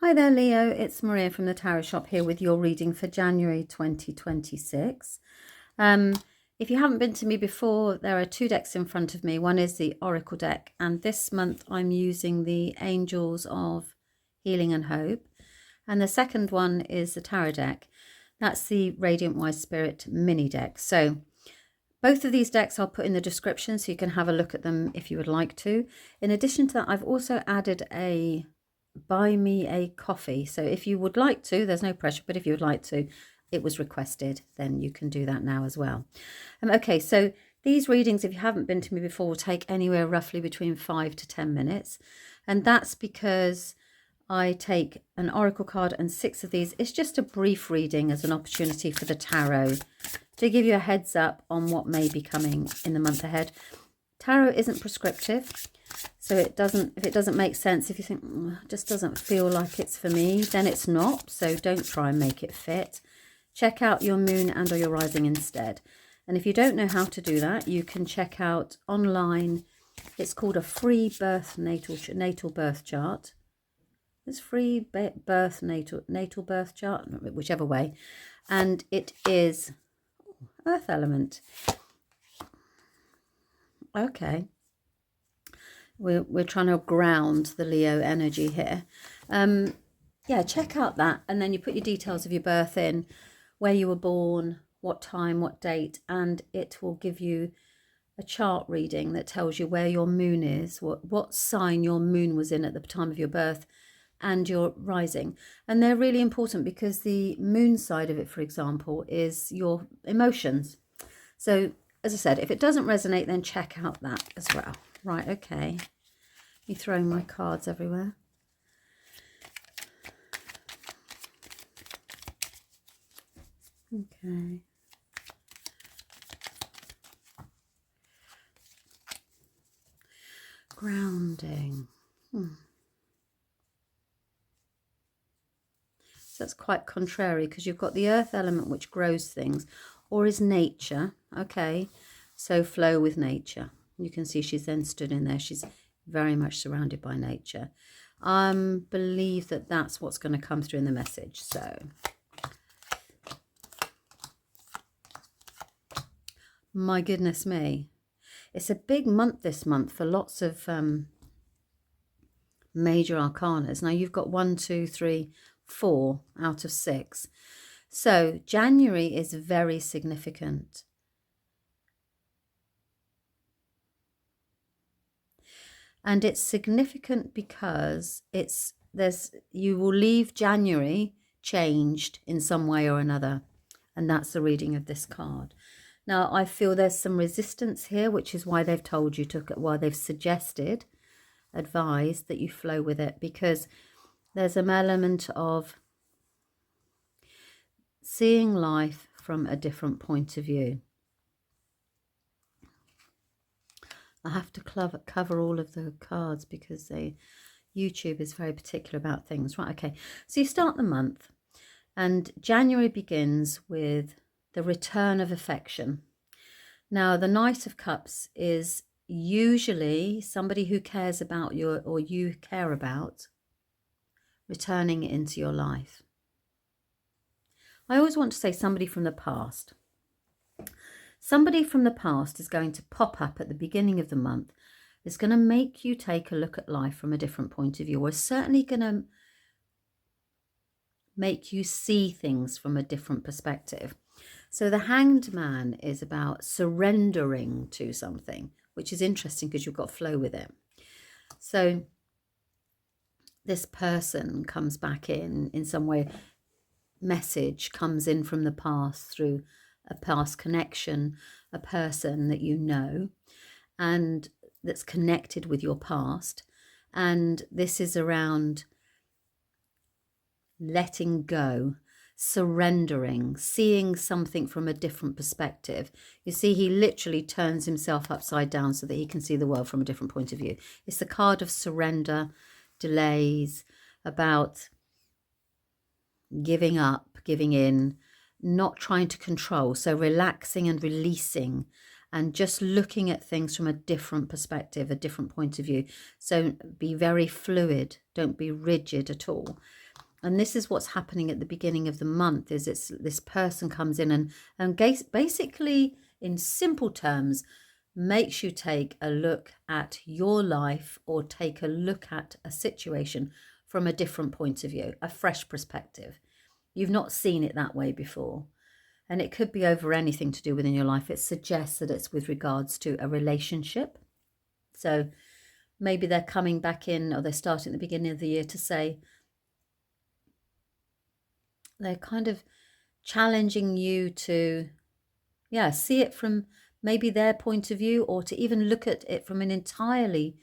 Hi there, Leo. It's Maria from the Tarot Shop here with your reading for January 2026. If you haven't been to me before, there are two decks in front of me. One is the Oracle deck, and this month I'm using the Angels of Healing and Hope. And the second one is the Tarot deck. That's the Radiant Wise Spirit mini deck. So both of these decks I'll put in the description so you can have a look at them if you would like to. In addition to that, I've also added a buy me a coffee. So if you would like to, there's no pressure, but if you would like to, it was requested, then you can do that now as well. Okay, so these readings, if you haven't been to me before, will take anywhere roughly between 5 to 10 minutes. And that's because I take an oracle card and 6 of these. It's just a brief reading as an opportunity for the tarot to give you a heads up on what may be coming in the month ahead. Tarot isn't prescriptive, so if it doesn't make sense, if you think it just doesn't feel like it's for me, then it's not. So don't try and make it fit. Check out your moon and or your rising instead. And if you don't know how to do that, you can check out online. It's called a free birth natal birth chart. It's free birth natal birth chart, whichever way, and it is earth element. Okay, we're trying to ground the Leo energy here. Yeah, check out that, and then you put your details of your birth in, where you were born, what time, what date, and it will give you a chart reading that tells you where your moon is, what sign your moon was in at the time of your birth, and your rising. And they're really important because the moon side of it, for example, is your emotions. So as I said, if it doesn't resonate, then check out that as well. Right, okay. Me throwing my cards everywhere. Okay. Grounding. So that's quite contrary because you've got the earth element which grows things, or is nature. Okay, so flow with nature. You can see she's then stood in there. She's very much surrounded by nature. Believe that that's what's going to come through in the message. So my goodness me, it's a big month this month for lots of major arcanas. Now you've got 1, 2, 3, 4 out of 6. So January is very significant. And it's significant because you will leave January changed in some way or another. And that's the reading of this card. Now, I feel there's some resistance here, which is why they've told you to, why they've suggested, advised that you flow with it, because there's an element of seeing life from a different point of view. I have to cover all of the cards because YouTube is very particular about things. Right, okay. So you start the month, and January begins with the return of affection. Now, the Knight of Cups is usually somebody who cares about you or you care about returning into your life. I always want to say somebody from the past. Somebody from the past is going to pop up at the beginning of the month. It's going to make you take a look at life from a different point of view. Or certainly going to make you see things from a different perspective. So the Hanged Man is about surrendering to something, which is interesting because you've got flow with it. So this person comes back in some way. Message comes in from the past through a past connection, a person that you know, and that's connected with your past. And this is around letting go, surrendering, seeing something from a different perspective. You see, he literally turns himself upside down so that he can see the world from a different point of view. It's the card of surrender, delays, about giving up, giving in, not trying to control. So relaxing and releasing and just looking at things from a different perspective, a different point of view. So be very fluid, don't be rigid at all. And this is what's happening at the beginning of the month, is it's this person comes in and basically, in simple terms, makes you take a look at your life or take a look at a situation from a different point of view, a fresh perspective. You've not seen it that way before. And it could be over anything to do within your life. It suggests that it's with regards to a relationship. So maybe they're coming back in, or they're starting at the beginning of the year to say, they're kind of challenging you to, see it from maybe their point of view, or to even look at it from an entirely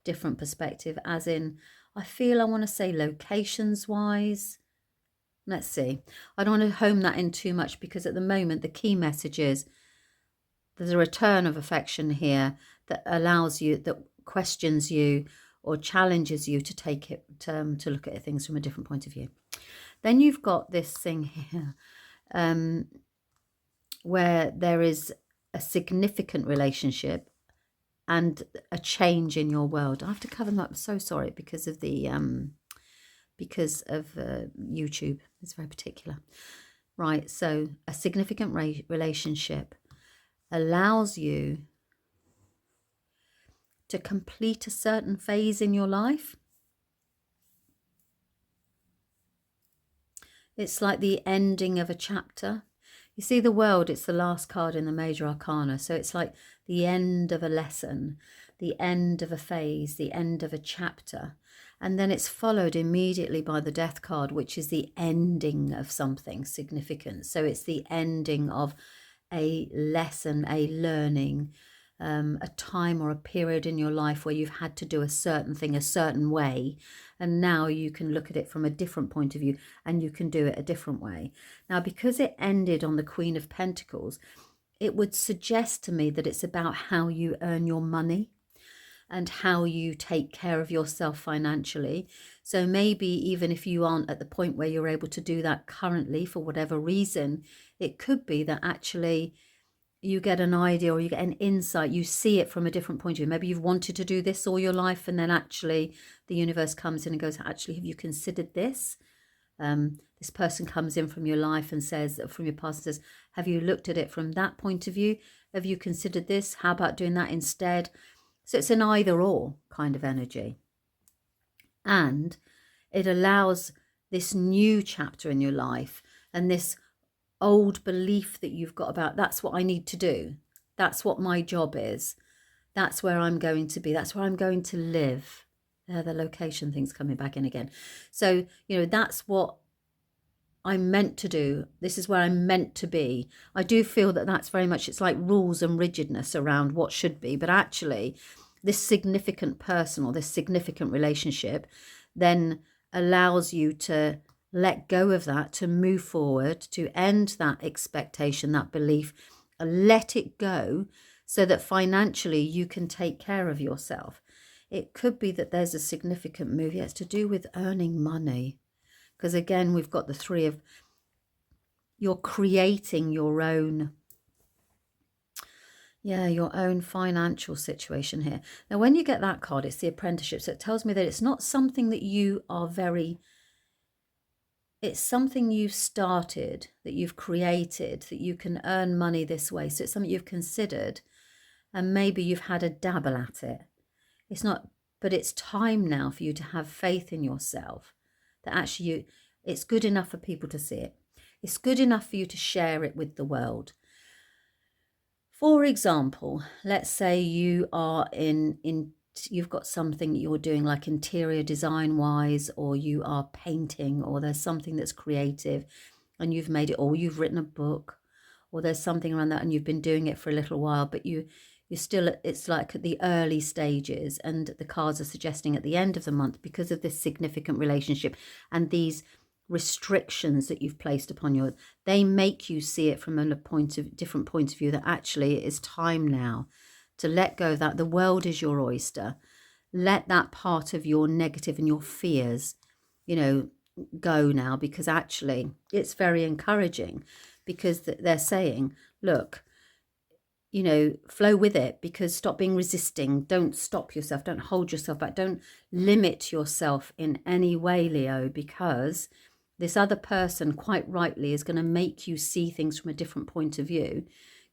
different perspective, as in, I want to say locations wise. Let's see. I don't want to home that in too much, because at the moment the key message is there's a return of affection here that allows you, that questions you or challenges you to take it, to look at things from a different point of view. Then you've got this thing here where there is a significant relationship and a change in your world. I have to cover them up. I'm so sorry, because of the YouTube. It's very particular. Right, so a significant relationship allows you to complete a certain phase in your life. It's like the ending of a chapter. You see, the world, it's the last card in the major arcana. So it's like the end of a lesson, the end of a phase, the end of a chapter. And then it's followed immediately by the death card, which is the ending of something significant. So it's the ending of a lesson, a learning, a time or a period in your life where you've had to do a certain thing a certain way, and now you can look at it from a different point of view and you can do it a different way. Now, because it ended on the Queen of Pentacles, it would suggest to me that it's about how you earn your money and how you take care of yourself financially. So maybe even if you aren't at the point where you're able to do that currently for whatever reason, it could be that actually you get an idea or you get an insight, you see it from a different point of view. Maybe you've wanted to do this all your life, and then actually the universe comes in and goes, actually, have you considered this? This person comes in from your life and says, from your past, says, have you looked at it from that point of view? Have you considered this? How about doing that instead? So it's an either or kind of energy. And it allows this new chapter in your life and this old belief that you've got about, that's what I need to do. That's what my job is. That's where I'm going to be. That's where I'm going to live. The location thing's coming back in again. So, that's what I'm meant to do. This is where I'm meant to be. I do feel that that's very much, it's like rules and rigidness around what should be. But actually, this significant person or this significant relationship then allows you to let go of that, to move forward, to end that expectation, that belief, let it go so that financially you can take care of yourself. It could be that there's a significant move. Yeah, it's to do with earning money. Because again, we've got the three of, you're creating your own, your own financial situation here. Now, when you get that card, it's the apprenticeship. So it tells me that it's not something that you are it's something you've started, that you've created, that you can earn money this way. So it's something you've considered, and maybe you've had a dabble at it. It's not, but it's time now for you to have faith in yourself, that actually it's good enough for people to see it. It's good enough for you to share it with the world. For example, let's say you are you've got something you're doing like interior design wise, or you are painting, or there's something that's creative and you've made it, or you've written a book, or there's something around that and you've been doing it for a little while, but you're still, it's like at the early stages, and the cards are suggesting at the end of the month, because of this significant relationship and these restrictions that you've placed upon you, they make you see it from a different point of view, that actually it is time now to let go of that. The world is your oyster. Let that part of your negative and your fears, go now, because actually it's very encouraging, because they're saying, look, you know, flow with it, because stop being resisting. Don't stop yourself. Don't hold yourself back. Don't limit yourself in any way, Leo, because this other person, quite rightly, is going to make you see things from a different point of view.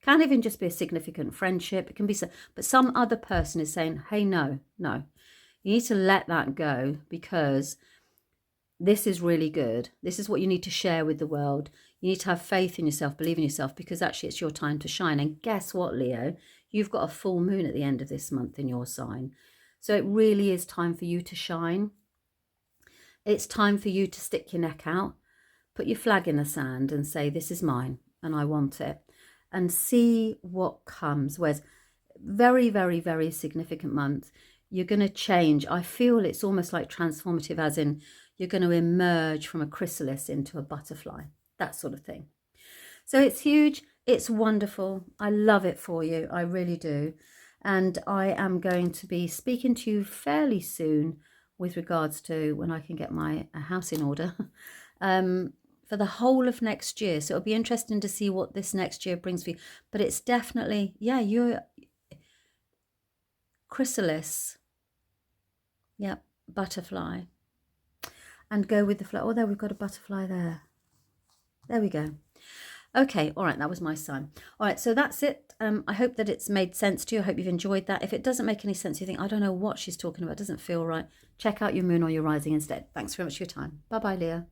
Can't even just be a significant friendship. It can be, but some other person is saying, hey, no, no. You need to let that go, because this is really good. This is what you need to share with the world. You need to have faith in yourself, believe in yourself, because actually it's your time to shine. And guess what, Leo? You've got a full moon at the end of this month in your sign. So it really is time for you to shine. It's time for you to stick your neck out, put your flag in the sand and say, this is mine and I want it. And see what comes. Whereas very, very, very significant month. You're going to change. I feel it's almost like transformative, as in you're going to emerge from a chrysalis into a butterfly, that sort of thing. So it's huge. It's wonderful. I love it for you. I really do. And I am going to be speaking to you fairly soon with regards to when I can get my house in order for the whole of next year. So it'll be interesting to see what this next year brings for you. But it's definitely, yeah, you're chrysalis. Yep, butterfly. And go with the flow. Oh, there, we've got a butterfly there. There we go. Okay, all right, that was my sign. All right, so that's it. I hope that it's made sense to you. I hope you've enjoyed that. If it doesn't make any sense, you think, I don't know what she's talking about, it doesn't feel right, check out your moon or your rising instead. Thanks very much for your time. Bye-bye, Leah.